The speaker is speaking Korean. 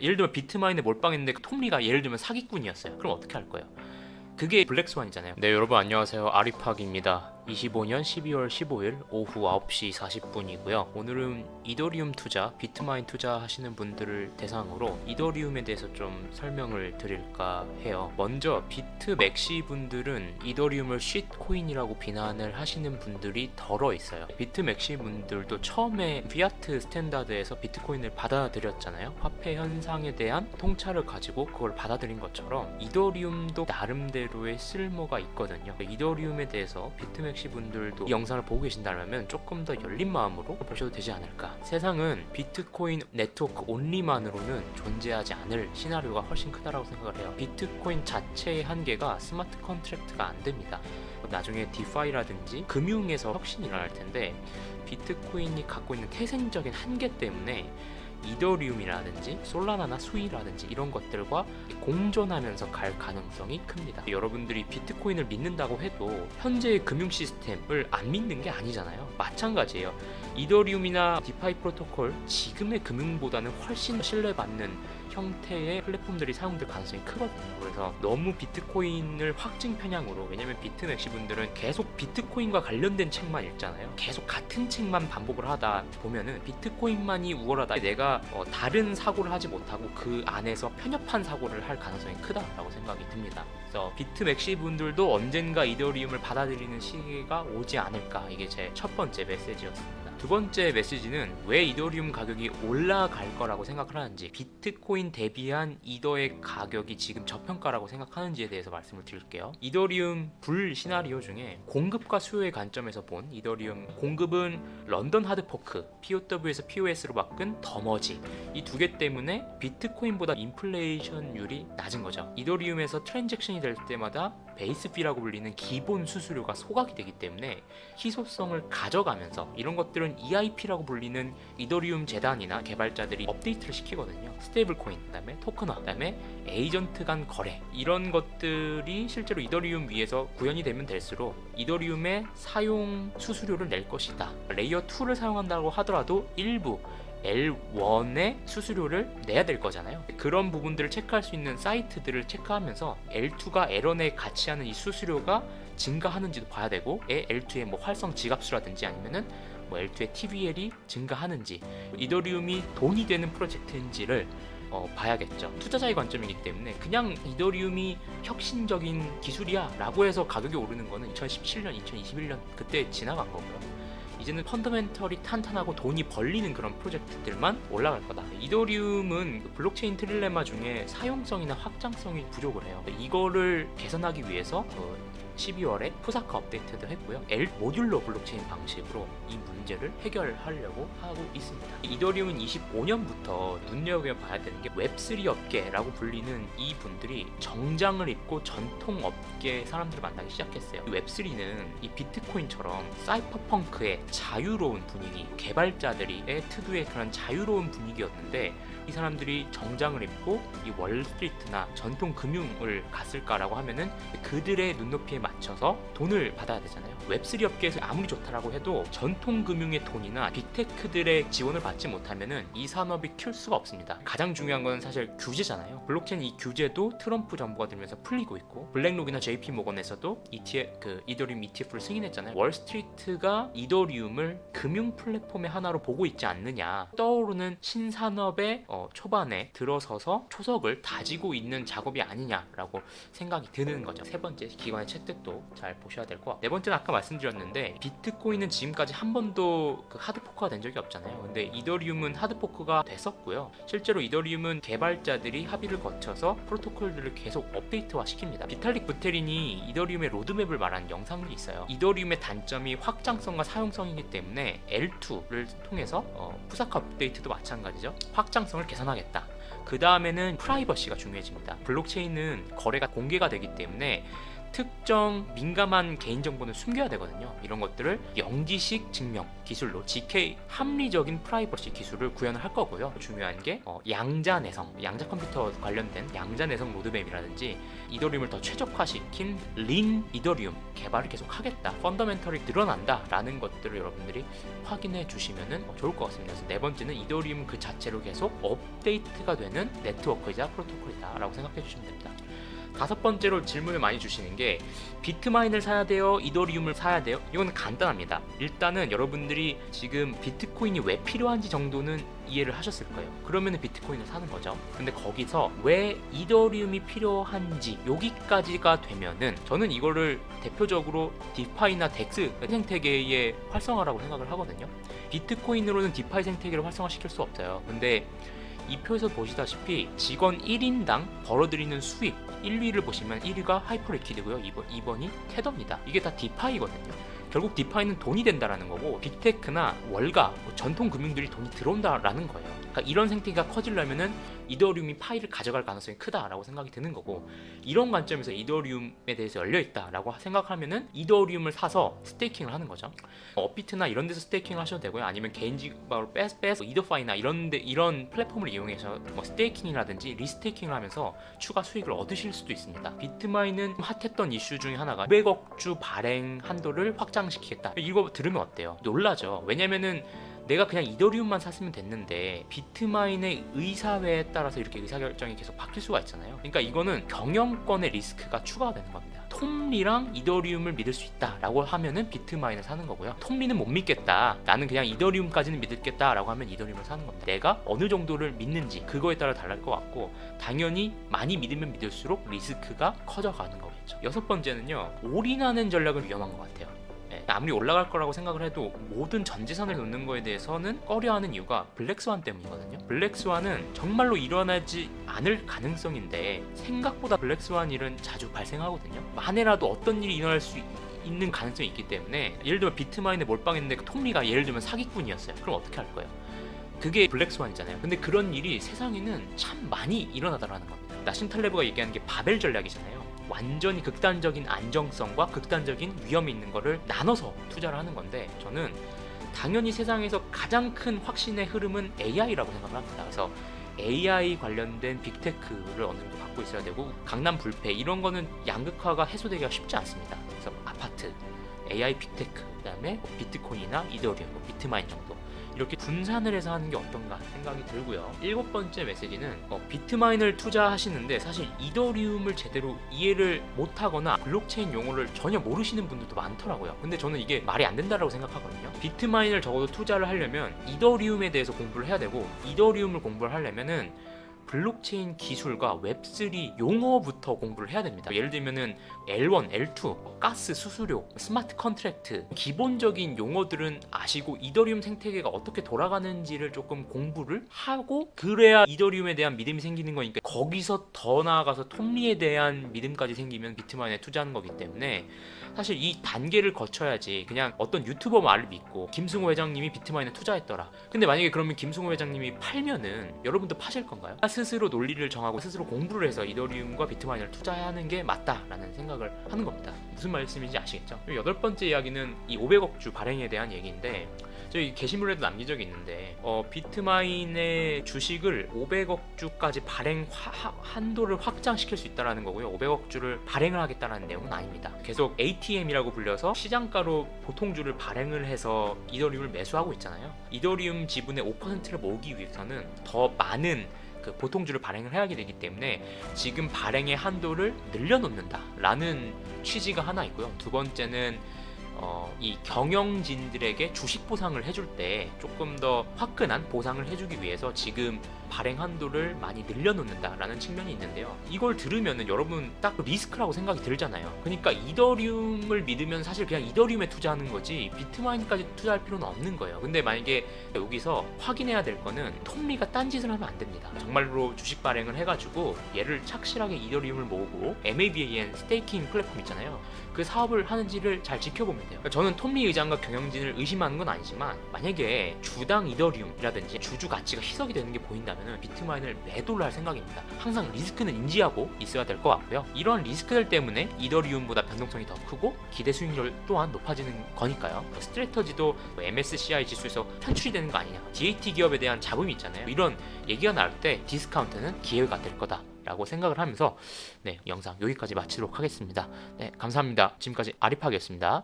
예를 들면 비트마인에 몰빵했는데 톰리가 예를 들면 사기꾼이었어요. 그럼 어떻게 할 거예요? 그게 블랙스완이잖아요. 네, 여러분 안녕하세요. 아리팍입니다. 25년 12월 15일 오후 9시 40분이고요. 오늘은 이더리움 투자, 비트마인 투자 하시는 분들을 대상으로 이더리움에 대해서 좀 설명을 드릴까 해요. 먼저 비트맥시 분들은 이더리움을 쉿코인이라고 비난을 하시는 분들이 덜어 있어요. 비트맥시 분들도 처음에 피아트 스탠다드에서 비트코인을 받아들였잖아요. 화폐 현상에 대한 통찰을 가지고 그걸 받아들인 것처럼 이더리움도 나름대로의 쓸모가 있거든요. 이더리움에 대해서 비트맥시 분들도 이 영상을 보고 계신다면 조금 더 열린 마음으로 보셔도 되지 않을까. 세상은 비트코인 네트워크 온리만으로는 존재하지 않을 시나리오가 훨씬 크다라고 생각을 해요. 비트코인 자체의 한계가 스마트 컨트랙트가 안 됩니다. 나중에 디파이라든지 금융에서 혁신이 일어날 텐데 비트코인이 갖고 있는 태생적인 한계 때문에 이더리움이라든지 솔라나나 수이라든지 이런 것들과 공존하면서 갈 가능성이 큽니다. 여러분들이 비트코인을 믿는다고 해도 현재의 금융 시스템을 안 믿는 게 아니잖아요. 마찬가지예요. 이더리움이나 디파이 프로토콜 지금의 금융보다는 훨씬 신뢰받는 형태의 플랫폼들이 사용될 가능성이 크거든요. 그래서 너무 비트코인을 확증 편향으로, 왜냐면 비트맥시 분들은 계속 비트코인과 관련된 책만 읽잖아요. 계속 같은 책만 반복을 하다 보면은 비트코인만이 우월하다, 내가 다른 사고를 하지 못하고 그 안에서 편협한 사고를 할 가능성이 크다라고 생각이 듭니다. 그래서 비트맥시 분들도 언젠가 이더리움을 받아들이는 시기가 오지 않을까, 이게 제 첫 번째 메시지였습니다. 두 번째 메시지는 왜 이더리움 가격이 올라갈 거라고 생각을 하는지, 비트코인 대비한 이더의 가격이 지금 저평가라고 생각하는지에 대해서 말씀을 드릴게요. 이더리움 불 시나리오 중에 공급과 수요의 관점에서 본 이더리움 공급은 런던 하드포크, POW에서 POS로 바꾼 더머지, 이 두 개 때문에 비트코인보다 인플레이션율이 낮은 거죠. 이더리움에서 트랜잭션이 될 때마다 베이스피라고 불리는 기본 수수료가 소각이 되기 때문에 희소성을 가져가면서, 이런 것들은 EIP라고 불리는 이더리움 재단이나 개발자들이 업데이트를 시키거든요. 스테이블 코인, 그다음에 토큰화, 그다음에 에이전트 간 거래, 이런 것들이 실제로 이더리움 위에서 구현이 되면 될수록 이더리움의 사용 수수료를 낼 것이다. 레이어 2를 사용한다고 하더라도 일부 L1의 수수료를 내야 될 거잖아요. 그런 부분들을 체크할 수 있는 사이트들을 체크하면서 L2가 L1에 같이 하는 이 수수료가 증가하는지도 봐야 되고, L2의 뭐 활성 지갑수라든지 아니면은 뭐 L2의 TVL이 증가하는지, 이더리움이 돈이 되는 프로젝트인지를 봐야겠죠. 투자자의 관점이기 때문에 그냥 이더리움이 혁신적인 기술이야 라고 해서 가격이 오르는 거는 2017년, 2021년 그때 지나간 거고요. 이제는 펀더멘털이 탄탄하고 돈이 벌리는 그런 프로젝트들만 올라갈 거다. 이더리움은 블록체인 트릴레마 중에 사용성이나 확장성이 부족을 해요. 이거를 개선하기 위해서 12월에 푸사카 업데이트도 했고요. 모듈러 블록체인 방식으로 이 문제를 해결하려고 하고 있습니다. 이더리움은 25년부터 눈여겨봐야 되는 게 웹3 업계라고 불리는 이 분들이 정장을 입고 전통 업계 사람들을 만나기 시작했어요. 웹3는 이 비트코인처럼 사이퍼펑크의 자유로운 분위기, 개발자들의 특유의 그런 자유로운 분위기였는데, 이 사람들이 정장을 입고 이 월스트리트나 전통 금융을 갔을까라고 하면은 그들의 눈높이에 맞춰서 돈을 받아야 되잖아요. 웹3 업계에서 아무리 좋다라고 해도 전통 금융의 돈이나 빅테크들의 지원을 받지 못하면은 이 산업이 클 수가 없습니다. 가장 중요한 건 사실 규제잖아요. 블록체인 이 규제도 트럼프 정부가 들면서 풀리고 있고, 블랙록이나 JP 모건에서도 이더리움 ETF를 승인했잖아요. 월스트리트가 이더리움을 금융 플랫폼의 하나로 보고 있지 않느냐, 떠오르는 신산업의 초반에 들어서서 초석을 다지고 있는 작업이 아니냐라고 생각이 드는 거죠. 세 번째, 기관의 채택도 잘 보셔야 될 것 같고, 네 번째는 아까 말씀드렸는데 비트코인은 지금까지 한 번도 하드포크가 된 적이 없잖아요. 근데 이더리움은 하드포크가 됐었고요. 실제로 이더리움은 개발자들이 합의를 거쳐서 프로토콜들을 계속 업데이트화 시킵니다. 비탈릭 부테린이 이더리움의 로드맵을 말한 영상이 있어요. 이더리움의 단점이 확장성과 사용성이기 때문에 L2를 통해서 푸사카 업데이트도 마찬가지죠. 확장성을 개선하겠다. 그 다음에는 프라이버시가 중요해집니다. 블록체인은 거래가 공개가 되기 때문에 특정 민감한 개인정보는 숨겨야 되거든요. 이런 것들을 영지식 증명 기술로 GK 합리적인 프라이버시 기술을 구현을 할 거고요. 중요한 게 양자내성, 양자 컴퓨터 관련된 양자내성 로드맵이라든지 이더리움을 더 최적화시킨 린 이더리움 개발을 계속 하겠다, 펀더멘털이 늘어난다 라는 것들을 여러분들이 확인해 주시면 좋을 것 같습니다. 그래서 네 번째는 이더리움 그 자체로 계속 업데이트가 되는 네트워크이자 프로토콜이다 라고 생각해 주시면 됩니다. 다섯 번째로 질문을 많이 주시는 게 비트마인을 사야 돼요? 이더리움을 사야 돼요? 이건 간단합니다. 일단은 여러분들이 지금 비트코인이 왜 필요한지 정도는 이해를 하셨을 거예요. 그러면 비트코인을 사는 거죠. 근데 거기서 왜 이더리움이 필요한지 여기까지가 되면은 저는 이거를 대표적으로 디파이나 덱스 생태계의 활성화라고 생각을 하거든요. 비트코인으로는 디파이 생태계를 활성화시킬 수 없어요. 근데 이 표에서 보시다시피 직원 1인당 벌어들이는 수익 1위를 보시면 1위가 하이퍼리퀴드고요. 2번이 테더입니다. 이게 다 디파이거든요. 결국 디파이는 돈이 된다라는 거고 빅테크나 월가, 전통 금융들이 돈이 들어온다라는 거예요. 그러니까 이런 생태계가 커지려면은 이더리움이 파이를 가져갈 가능성이 크다라고 생각이 드는 거고, 이런 관점에서 이더리움에 대해서 열려있다라고 생각하면은 이더리움을 사서 스테이킹을 하는 거죠. 업비트나 이런 데서 스테이킹을 하셔도 되고요. 아니면 개인지방으로 빼서 이더파이나 이런 플랫폼을 이용해서 스테이킹이라든지 리스테이킹을 하면서 추가 수익을 얻으실 수도 있습니다. 비트마인은 핫했던 이슈 중에 하나가 500억 주 발행 한도를 확장시키겠다. 이거 들으면 어때요? 놀라죠. 왜냐면은 내가 그냥 이더리움만 샀으면 됐는데 비트마인의 의사회에 따라서 이렇게 의사결정이 계속 바뀔 수가 있잖아요. 그러니까 이거는 경영권의 리스크가 추가가 되는 겁니다. 톰리랑 이더리움을 믿을 수 있다라고 하면은 비트마인을 사는 거고요. 톰리는 못 믿겠다, 나는 그냥 이더리움까지는 믿겠다라고 하면 이더리움을 사는 겁니다. 내가 어느 정도를 믿는지 그거에 따라 달라질 것 같고, 당연히 많이 믿으면 믿을수록 리스크가 커져가는 거겠죠. 여섯 번째는요, 올인하는 전략은 위험한 것 같아요. 아무리 올라갈 거라고 생각을 해도 모든 전 재산을 놓는 거에 대해서는 꺼려하는 이유가 블랙스완 때문이거든요. 블랙스완은 정말로 일어나지 않을 가능성인데 생각보다 블랙스완 일은 자주 발생하거든요. 만에라도 어떤 일이 일어날 수 있는 가능성이 있기 때문에, 예를 들면 비트마인에 몰빵했는데 톰리가 예를 들면 사기꾼이었어요. 그럼 어떻게 할 거예요? 그게 블랙스완이잖아요. 근데 그런 일이 세상에는 참 많이 일어나더라는 겁니다. 나심 탈레브가 얘기하는 게 바벨 전략이잖아요. 완전히 극단적인 안정성과 극단적인 위험이 있는 거를 나눠서 투자를 하는 건데, 저는 당연히 세상에서 가장 큰 확신의 흐름은 AI라고 생각을 합니다. 그래서 AI 관련된 빅테크를 어느 정도 갖고 있어야 되고, 강남 불패 이런 거는 양극화가 해소되기가 쉽지 않습니다. 그래서 아파트, AI 빅테크, 그다음에 비트코인이나 이더리움, 비트마인 정도 이렇게 분산을 해서 하는 게 어떤가 생각이 들고요. 일곱 번째 메시지는 비트마인을 투자하시는데 사실 이더리움을 제대로 이해를 못하거나 블록체인 용어를 전혀 모르시는 분들도 많더라고요. 근데 저는 이게 말이 안 된다고 생각하거든요. 비트마인을 적어도 투자를 하려면 이더리움에 대해서 공부를 해야 되고, 이더리움을 공부를 하려면은 블록체인 기술과 웹3 용어부터 공부를 해야 됩니다. 예를 들면은 L1, L2, 가스 수수료, 스마트 컨트랙트, 기본적인 용어들은 아시고 이더리움 생태계가 어떻게 돌아가는지를 조금 공부를 하고, 그래야 이더리움에 대한 믿음이 생기는 거니까, 거기서 더 나아가서 톰리에 대한 믿음까지 생기면 비트마인에 투자하는 거기 때문에 사실 이 단계를 거쳐야지 그냥 어떤 유튜버 말을 믿고 김승호 회장님이 비트마인에 투자했더라, 근데 만약에 그러면 김승호 회장님이 팔면은 여러분도 파실 건가요? 스스로 논리를 정하고 스스로 공부를 해서 이더리움과 비트마인을 투자하는 게 맞다라는 생각을 하는 겁니다. 무슨 말씀인지 아시겠죠? 여덟 번째 이야기는 이 500억 주 발행에 대한 얘기인데, 저희 게시물에도 남긴 적이 있는데 비트마인의 주식을 500억 주까지 발행 한도를 확장시킬 수 있다는 거고요. 500억 주를 발행을 하겠다는 내용은 아닙니다. 계속 ATM이라고 불려서 시장가로 보통주를 발행을 해서 이더리움을 매수하고 있잖아요. 이더리움 지분의 5%를 모으기 위해서는 더 많은 그 보통주를 발행을 해야 되기 때문에 지금 발행의 한도를 늘려놓는다 라는 취지가 하나 있고요. 두 번째는 이 경영진들에게 주식 보상을 해줄 때 조금 더 화끈한 보상을 해주기 위해서 지금 발행 한도를 많이 늘려놓는다라는 측면이 있는데요. 이걸 들으면은 여러분 딱 리스크라고 생각이 들잖아요. 그러니까 이더리움을 믿으면 사실 그냥 이더리움에 투자하는 거지 비트마인까지 투자할 필요는 없는 거예요. 근데 만약에 여기서 확인해야 될 거는 톰리가 딴짓을 하면 안 됩니다. 정말로 주식 발행을 해가지고 얘를 착실하게 이더리움을 모으고 MABAN 스테이킹 플랫폼 있잖아요. 그 사업을 하는지를 잘 지켜보면 돼요. 그러니까 저는 톰리 의장과 경영진을 의심하는 건 아니지만, 만약에 주당 이더리움이라든지 주주 가치가 희석이 되는 게 보인다면 한다면 비트마인을 매도를 할 생각입니다. 항상 리스크는 인지하고 있어야 될 것 같고요. 이런 리스크들 때문에 이더리움보다 변동성이 더 크고 기대 수익률 또한 높아지는 거니까요. 스트래터지도 MSCI 지수에서 편출이 되는 거 아니냐, DAT 기업에 대한 잡음이 있잖아요. 이런 얘기가 나올 때 디스카운트는 기회가 될 거다 라고 생각을 하면서 영상 여기까지 마치도록 하겠습니다. 감사합니다. 지금까지 아리팍이었습니다.